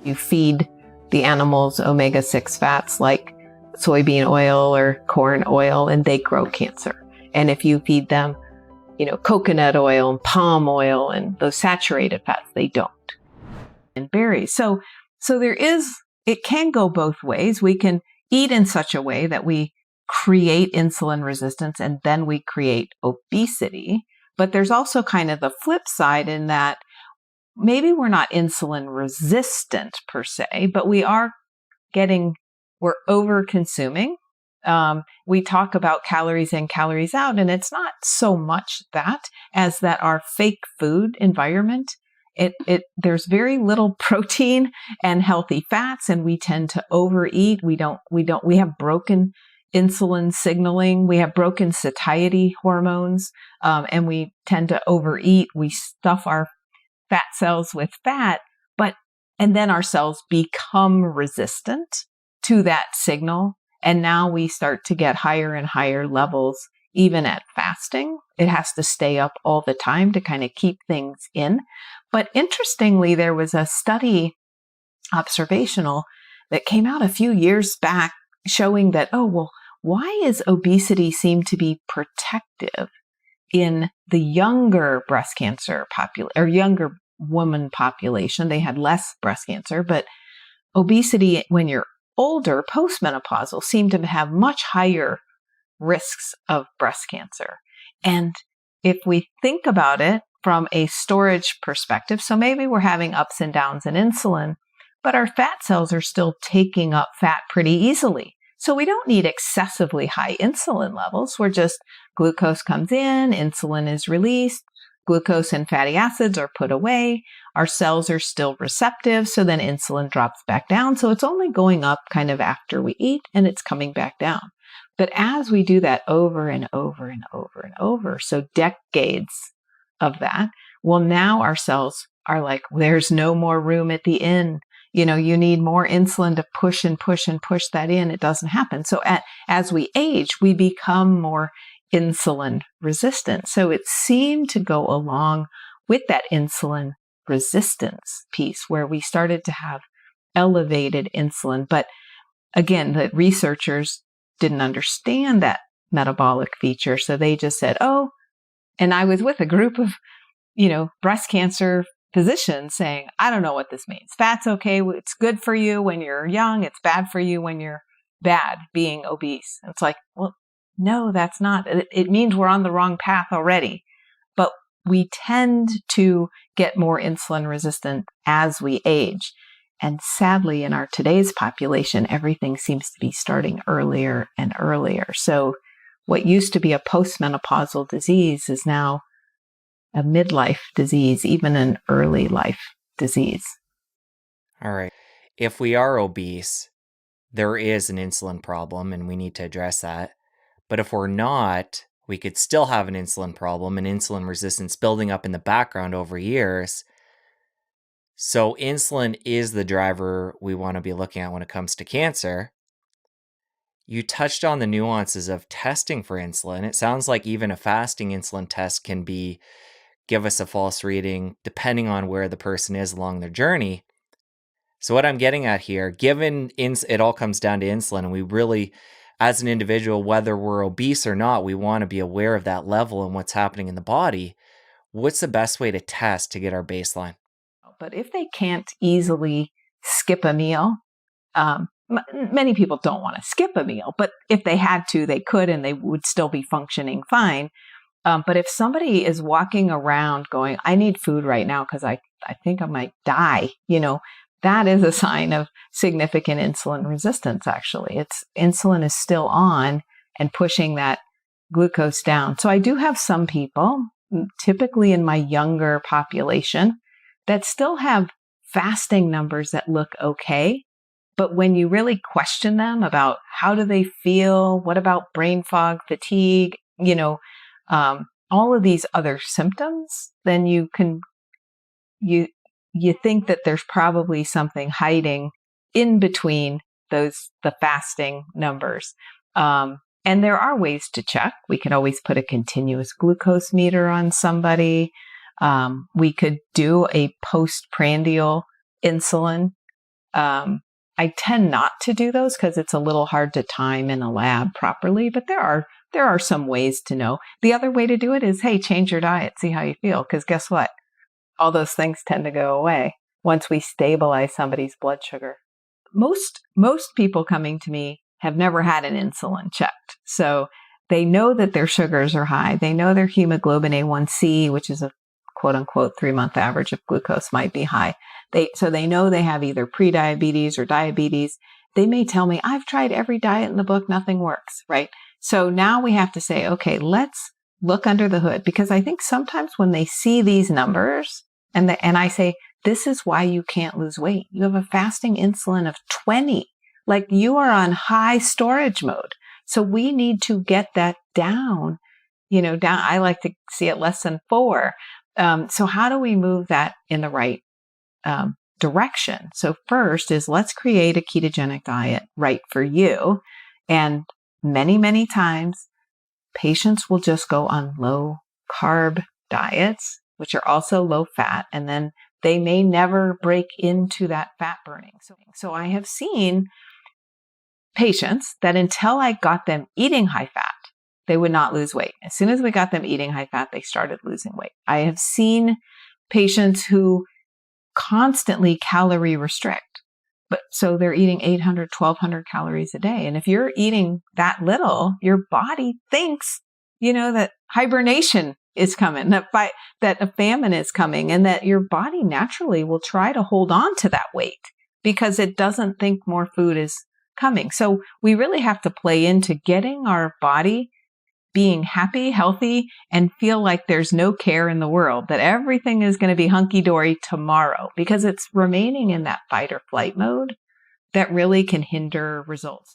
You feed the animals omega-6 fats like soybean oil or corn oil, and they grow cancer. And if you feed them, coconut oil and palm oil and those saturated fats, they don't. And berries. So it can go both ways. We can eat in such a way that we create insulin resistance and then we create obesity. But there's also kind of the flip side in that maybe we're not insulin resistant per se, but we're over consuming. We talk about calories in, calories out, and it's not so much that as that our fake food environment, there's very little protein and healthy fats, and we tend to overeat. We have broken insulin signaling. We have broken satiety hormones, and we tend to overeat. We stuff our fat cells with fat, and then our cells become resistant to that signal. And now we start to get higher and higher levels, even at fasting. It has to stay up all the time to kind of keep things in. But interestingly, there was a study, observational, that came out a few years back showing that, why is obesity seem to be protective in the younger breast cancer or younger woman population? They had less breast cancer, but obesity when you're older, postmenopausal, seem to have much higher risks of breast cancer. And if we think about it from a storage perspective, so maybe we're having ups and downs in insulin, but our fat cells are still taking up fat pretty easily. So we don't need excessively high insulin levels. We're just glucose comes in, insulin is released, glucose and fatty acids are put away. Our cells are still receptive, so then insulin drops back down. So it's only going up kind of after we eat, and it's coming back down. But as we do that over and over and over and over, so decades of that, well, now our cells are like, there's no more room at the end. You need more insulin to push and push and push that in. It doesn't happen. So as we age, we become more insulin resistant. So it seemed to go along with that insulin resistance piece where we started to have elevated insulin. But again, the researchers didn't understand that metabolic feature. So they just said, and I was with a group of, breast cancer physicians saying, I don't know what this means. Fat's okay. It's good for you when you're young. It's bad for you when you're bad, being obese. It's like, well, no, that's not. It means we're on the wrong path already. But we tend to get more insulin resistant as we age. And sadly, in our today's population, everything seems to be starting earlier and earlier. So what used to be a postmenopausal disease is now a midlife disease, even an early life disease. All right. If we are obese, there is an insulin problem and we need to address that. But if we're not, we could still have an insulin problem and insulin resistance building up in the background over years. So insulin is the driver we want to be looking at when it comes to cancer. You touched on the nuances of testing for insulin. It sounds like even a fasting insulin test can give us a false reading depending on where the person is along their journey. So what I'm getting at here, given it all comes down to insulin, and we really, as an individual, whether we're obese or not, we want to be aware of that level and what's happening in the body. What's the best way to test to get our baseline? But if they can't easily skip a meal, many people don't want to skip a meal, but if they had to, they could, and they would still be functioning fine. But if somebody is walking around going, I need food right now because I think I might die, that is a sign of significant insulin resistance, actually. Insulin is still on and pushing that glucose down. So I do have some people, typically in my younger population, that still have fasting numbers that look okay. But when you really question them about how do they feel, what about brain fog, fatigue, all of these other symptoms, then you think that there's probably something hiding in between the fasting numbers. And there are ways to check. We could always put a continuous glucose meter on somebody. We could do a postprandial insulin I tend not to do those because it's a little hard to time in a lab properly, but there are some ways to know. The other way to do it is, hey, change your diet, see how you feel. Because guess what? All those things tend to go away once we stabilize somebody's blood sugar. Most people coming to me have never had an insulin checked. So they know that their sugars are high. They know their hemoglobin A1C, which is a quote unquote 3-month average of glucose, might be high. So they know they have either prediabetes or diabetes. They may tell me, I've tried every diet in the book, nothing works, right? So now we have to say, okay, let's look under the hood, because I think sometimes when they see these numbers and I say, this is why you can't lose weight. You have a fasting insulin of 20. Like, you are on high storage mode. So we need to get that down, down. I like to see it less than 4. So how do we move that in the right direction? So first is, let's create a ketogenic diet right for you. And many, many times patients will just go on low carb diets, which are also low fat, and then they may never break into that fat burning. So I have seen patients that until I got them eating high fat, they would not lose weight. As soon as we got them eating high fat, they started losing weight. I have seen patients who constantly calorie restrict, but so they're eating 800, 1200 calories a day. And if you're eating that little, your body thinks, that hibernation is coming, that a famine is coming, and that your body naturally will try to hold on to that weight because it doesn't think more food is coming. So we really have to play into getting our body being happy, healthy, and feel like there's no care in the world, that everything is going to be hunky-dory tomorrow, because it's remaining in that fight or flight mode that really can hinder results.